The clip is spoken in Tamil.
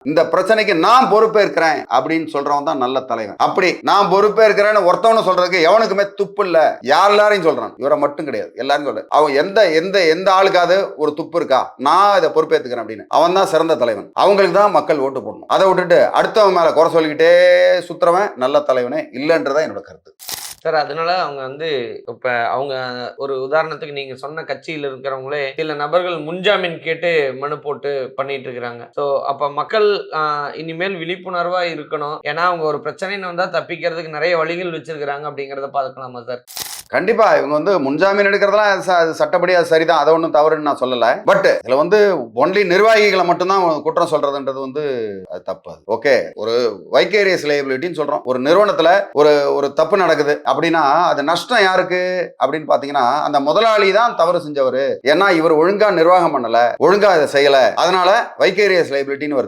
இந்த பிரச்சனைக்கு நான் பொறுப்பேற்கிறேன் அப்படின்னு சொல்றவன் தான் நல்ல தலைவன். அப்படி நான் பொறுப்பேற்கிறேன்னு ஒருத்தவனு சொல்றதுக்கு எவனுக்குமே துப்பு இல்ல. எல்லாரையும் சொல்றான், இவரை மட்டும் கிடையாது, எல்லாரும் சொல்ற. அவன் எந்த எந்த எந்த ஆளுக்காவது ஒரு துப்பு இருக்கா, நான் இதை பொறுப்பேற்றுக்கிறேன் அப்படின்னு, அவன் தான் சிறந்த தலைவன். அவங்களுக்கு தான் மக்கள் ஓட்டு போடணும். அதை விட்டுட்டு அடுத்தவன் மேல குறை சொல்லிக்கிட்டே சுத்துறவன் நல்ல தலைவனே இல்லைன்றதான் என்னோட கருத்து. சார் அதனால அவங்க வந்து இப்ப அவங்க ஒரு உதாரணத்துக்கு நீங்க சொன்ன கட்சியில் இருக்கிறவங்களே சில நபர்கள் முன்ஜாமீன் கேட்டு மனு போட்டு பண்ணிட்டு இருக்கிறாங்க. ஸோ அப்ப மக்கள் இனிமேல் விழிப்புணர்வா இருக்கணும். ஏன்னா அவங்க ஒரு பிரச்சனைன்னு வந்தா தப்பிக்கிறதுக்கு நிறைய வழிகள் வச்சிருக்கிறாங்க அப்படிங்கிறத பார்க்கலாமா சார்? கண்டிப்பா இவங்க வந்து முன்ஜாமீன் எடுக்கிறதுலாம் சட்டப்படி அது சரிதான், அதை ஒன்றும் தவறுன்னு நான் சொல்லல. பட் இதுல வந்து ஒன்லி நிர்வாகிகளை மட்டும்தான் குற்றம் சொல்றதுன்றது வந்து அது தப்பு. ஓகே, ஒரு வைக்கேரியஸ் லைபிலிட்டின்னு சொல்றோம். ஒரு நிறுவனத்துல ஒரு ஒரு தப்பு நடக்குது அப்படின்னா அது நஷ்டம் யாருக்கு அப்படின்னு பாத்தீங்கன்னா அந்த முதலாளி தான் தவறு செஞ்சவர். ஏன்னா இவர் ஒழுங்கா நிர்வாகம் பண்ணல, ஒழுங்கா இதை செய்யல, அதனால வைக்கேரியஸ் லைபிலிட்டின்னு வருது.